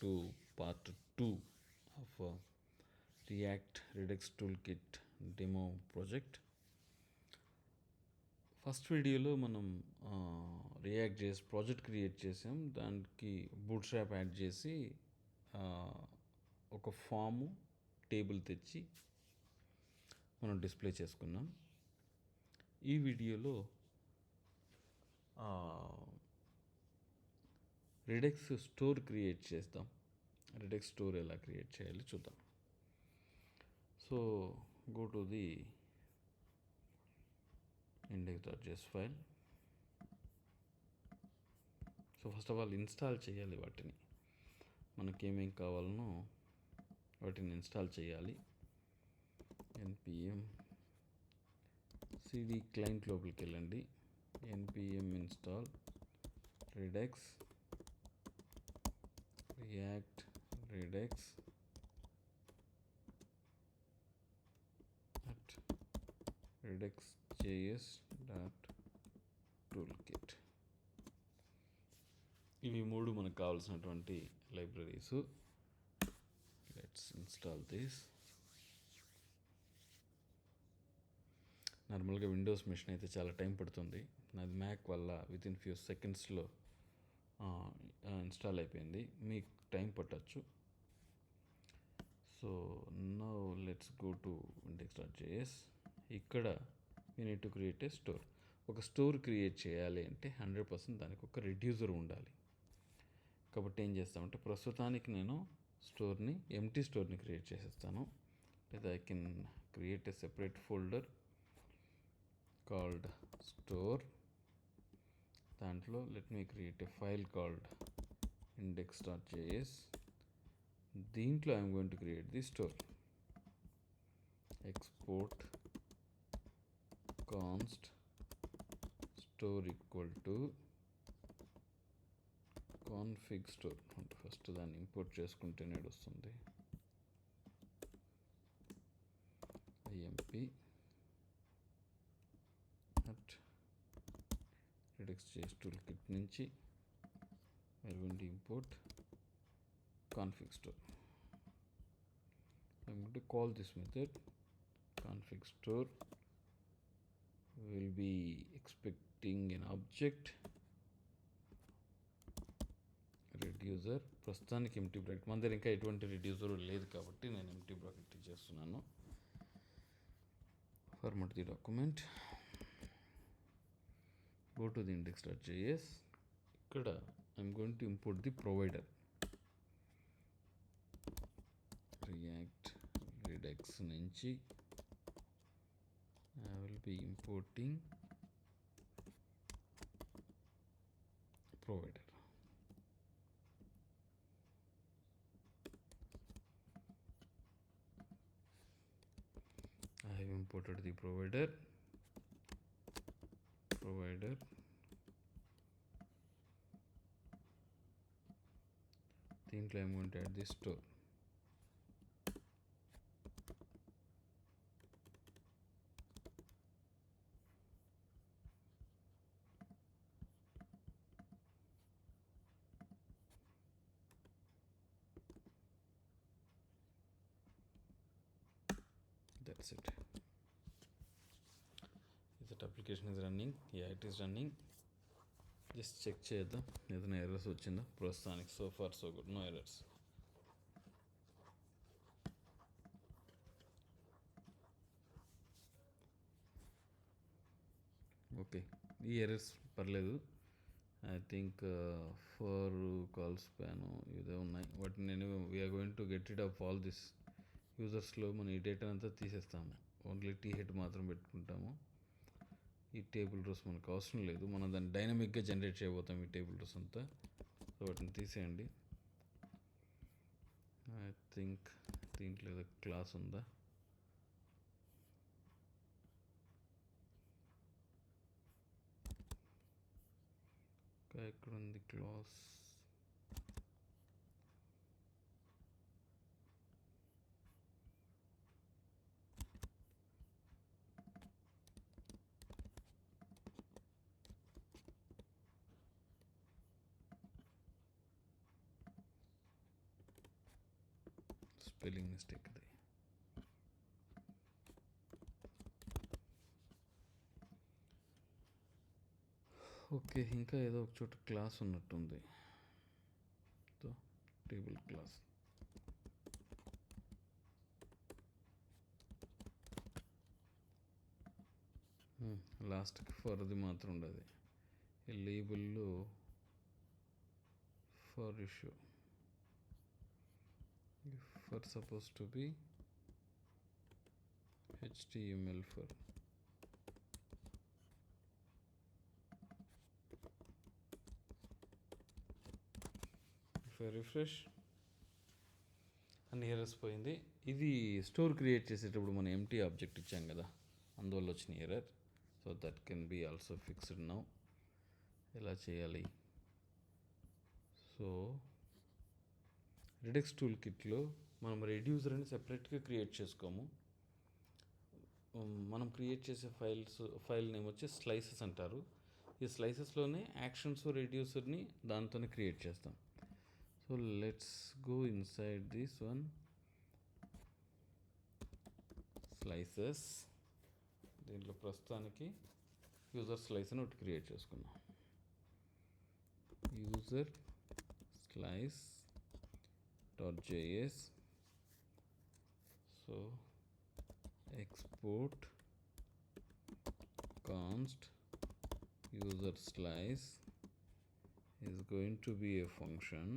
to part 2 of React-Redux Toolkit demo project. First వీడియోలో మనం react చేసి ప్రాజెక్ట్ క్రియేట్ చేసాం. దానికి బూట్స్ట్రాప్ యాడ్ చేసి ఒక ఫాము టేబుల్ తెచ్చి మనం డిస్ప్లే చేసుకున్నాం. ఈ వీడియోలో రిడక్స్ స్టోర్ క్రియేట్ చేద్దాం. రిడక్స్ స్టోర్ ఎలా క్రియేట్ చేయాలి చూద్దాం. So go to the index.js file. So first of all install చేయాలి వాటిని. మనకి ఏమేం కావాలనో వాటిని ఇన్స్టాల్ చేయాలి. npm cd క్లయింట్ లోపలికి వెళ్ళండి. npm install redux react-redux redux.js.toolkit. ఇవి మూడు మనకు కావాల్సినటువంటి లైబ్రరీస్. Let's install this. నార్మల్గా విండోస్ మెషిన్ అయితే చాలా టైం పడుతుంది. నాది మ్యాక్ వల్ల వితిన్ ఫ్యూ సెకండ్స్లో ఇన్స్టాల్ అయిపోయింది. మీకు టైం పట్టచ్చు. So now let's go to index.js. ఇక్కడ we need to create a store. ఒక స్టోర్ క్రియేట్ చేయాలి అంటే 100% దానికి ఒక రెడ్యూసర్ ఉండాలి. కాబట్టి ఏం చేస్తామంటే ప్రస్తుతానికి నేను ఎంటీ స్టోర్ని క్రియేట్ చేసేస్తాను. లేదా I can create a separate folder called store. దాంట్లో let me create a file called index.js. దీంట్లో I'm going to create the store. Export const store equal to config store. అంటే ఫస్ట్ దాన్ని import చేసుకుంటేనే వస్తుంది. imp at redux.js toolkit నుంచి we're going to import config store. I'm going to call this method config store. Will be expecting an object reducer. ప్రస్తుతానికి empty bracket మన దగ్గర ఇంకా ఎటువంటి రెడ్యూసర్ లేదు కాబట్టి నేను ఎంటీ బ్రాకెట్ చేస్తున్నాను. Format the document. Go to the index.js. ఇక్కడ I'm going to import the provider. React redux నుంచి I will be importing provider. I have imported the provider. దీంట్లో I'm going to add the store. That's it. Is that application is running? Yeah, it is running. Just check చేద్దాం ఏదైనా errors వచ్చిందా. ప్రస్తుతానికి so far so good, no errors. Okay, ఈ errors పర్లేదు. I think for colspan ఇదే ఉన్నాయి. వాటిని నేను we're going to get rid of all this. యూజర్స్లో మనం ఈ డేటా అంతా తీసేస్తాము. ఓన్లీ టీ హెడ్ మాత్రం పెట్టుకుంటాము. ఈ టేబుల్ రోస్ మనకు అవసరం లేదు. మనం దాన్ని డైనమిక్గా జనరేట్ చేయబోతాం ఈ టేబుల్ రోస్ అంతా. సో వాటిని తీసేయండి. ఐ థింక్ దీంట్లో ఏదో క్లాస్ ఉందా. ఇక్కడ ఉంది క్లాస్. స్పెల్లింగ్ మిస్టేక్ ఇది. ఓకే, ఇంకా ఏదో ఒక చోట క్లాస్ ఉన్నట్టుంది. So table class. లాస్ట్కి ఫర్ది మాత్రం ఉండదు. ఈ లేబుల్లో for issue for suppose to be HTML for. If I refresh అన్ని ఎర్రర్స్ పోయింది. ఇది స్టోర్ క్రియేట్ చేసేటప్పుడు మనం ఎంటీ ఆబ్జెక్ట్ ఇచ్చాం కదా, అందువల్ల వచ్చిన error. So that can be also fixed now. ఎలా చేయాలి? సో రిడక్స్ టూల్ కిట్లో మనం రెడ్యూసర్ అని సెపరేట్గా క్రియేట్ చేసుకోము. మనం క్రియేట్ చేసే ఫైల్ నేమ్ వచ్చి స్లైసెస్ అంటారు. ఈ స్లైసెస్లోనే యాక్షన్స్ రెడ్యూసర్ని దాంతోనే క్రియేట్ చేస్తాం. So let's go inside this one slices. దీంట్లో ప్రస్తుతానికి యూజర్ స్లైస్ అని ఒకటి క్రియేట్ చేసుకున్నాం. User slice .js. So export const user slice is going to be a function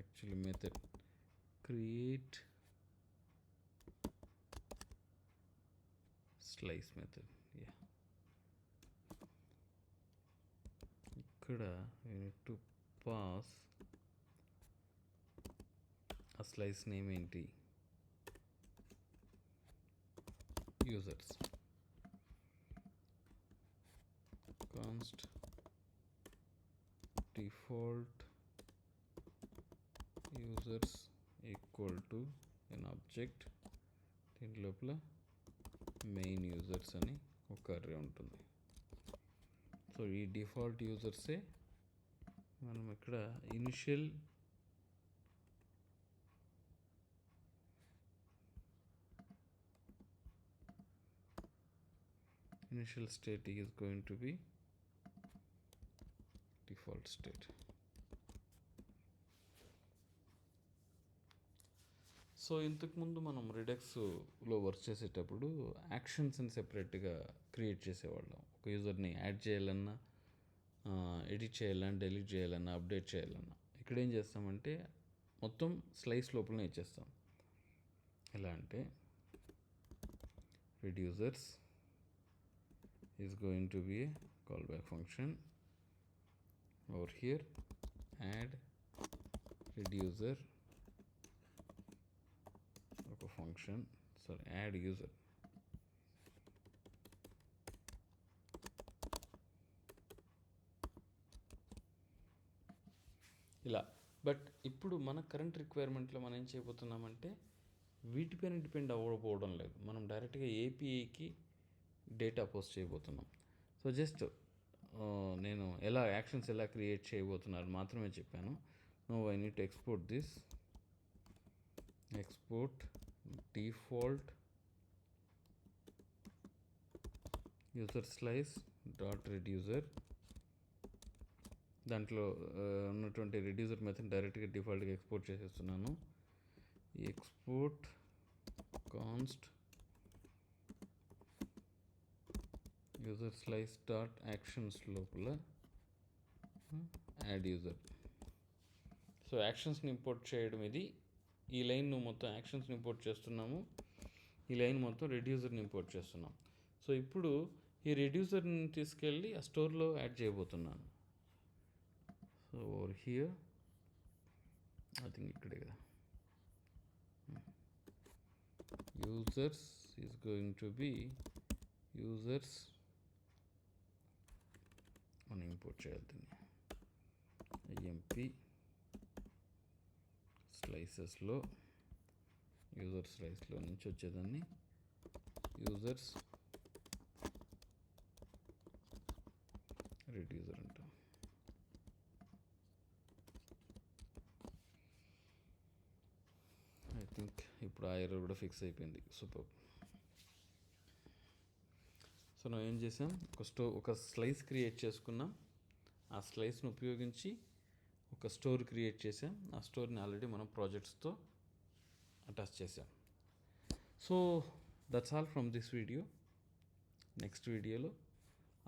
actually method create slice method. Yeah, ikkada we need to pass a slice name enti users const default users equal to an object. దీని లోపల main users అని ఒక array ఉంటుంది. So ఈ default యూజర్సే మనం ఇక్కడ initial state is going to be default state. So ఇంతకుముందు మనం రిడక్స్లో వర్క్ చేసేటప్పుడు యాక్షన్స్ని సెపరేట్గా క్రియేట్ చేసేవాళ్ళం. ఒక యూజర్ని యాడ్ చేయాలన్నా, ఎడిట్ చేయాలన్నా, డిలీట్ చేయాలన్నా, అప్డేట్ చేయాలన్నా ఇక్కడ ఏం చేస్తామంటే మొత్తం స్లైస్ లోపలనే ఇచ్చేస్తాం. ఎలా అంటే reducers is going to be a callback function. Over here add reducer ఒక ఫంక్షన్, sorry add user. ఇలా. బట్ ఇప్పుడు మన కరెంట్ రిక్వైర్మెంట్లో మనం ఏం చేయబోతున్నామంటే వీటిపైన డిపెండ్ అవ్వకపోవడం లేదు. మనం డైరెక్ట్గా ఏపీఐకి డేటా పోస్ట్ చేయబోతున్నాం. సో జస్ట్ నేను యాక్షన్స్ ఎలా క్రియేట్ చేయబోతున్నారు మాత్రమే చెప్పాను. No I need to export this. Export default user slice dot reducer. దాంట్లో ఉన్నటువంటి రెడ్యూసర్ మెథడ్ డైరెక్ట్గా డిఫాల్ట్గా ఎక్స్పోర్ట్ చేసేస్తున్నాను. Export const user slice dot actions లోపల యాడ్ యూజర్. సో యాక్షన్స్ని ఇంపోర్ట్ చేయడం ఇది. ఈ లైన్ మొత్తం యాక్షన్స్ని ఇంపోర్ట్ చేస్తున్నాము, ఈ లైన్ మొత్తం రెడ్యూసర్ని ఇంపోర్ట్ చేస్తున్నాం. సో ఇప్పుడు ఈ రెడ్యూసర్ని తీసుకెళ్ళి ఆ స్టోర్లో యాడ్ చేయబోతున్నాను. So over here I think ఇక్కడే కదా, users is going to be users మనం ఇంపోర్ట్ చేయాలి దీన్ని. ఐఎంపి స్లైసెస్లో యూజర్ స్లైస్లో నుంచి వచ్చేదాన్ని యూజర్స్ రెడ్యూసర్ ఎర్రర్ కూడా ఫిక్స్ అయిపోయింది. సూపర్. సో మనం ఏం చేసాం, ఒక స్లైస్ క్రియేట్ చేసుకున్నాం. ఆ స్లైస్ను ఉపయోగించి ఒక స్టోర్ క్రియేట్ చేసాం. ఆ స్టోర్ని ఆల్రెడీ మనం ప్రాజెక్ట్స్తో అటాచ్ చేసాం. So that's all from this video. Next వీడియోలో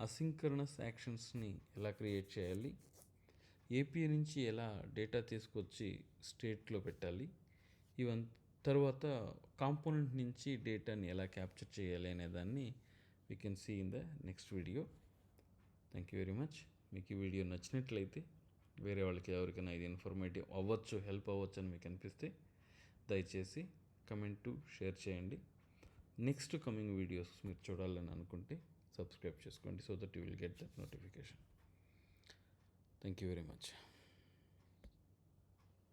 అసింక్రనస్ యాక్షన్స్ని ఎలా క్రియేట్ చేయాలి, ఏపీఐ నుంచి ఎలా డేటా తీసుకొచ్చి స్టేట్లో పెట్టాలి, తర్వాత కాంపోనెంట్ నుంచి డేటాని ఎలా క్యాప్చర్ చేయాలి అనే దాన్ని we can see in the next video. Thank you very much. మీకు ఈ వీడియో నచ్చినట్లయితే, వేరే వాళ్ళకి ఎవరికైనా ఇది ఇన్ఫర్మేటివ్ అవ్వచ్చు, హెల్ప్ అవ్వచ్చు అని మీకు అనిపిస్తే దయచేసి కమెంట్ షేర్ చేయండి. నెక్స్ట్ కమింగ్ వీడియోస్ మీరు చూడాలని అనుకుంటే సబ్స్క్రైబ్ చేసుకోండి, so that you will get that notification. Thank you very much.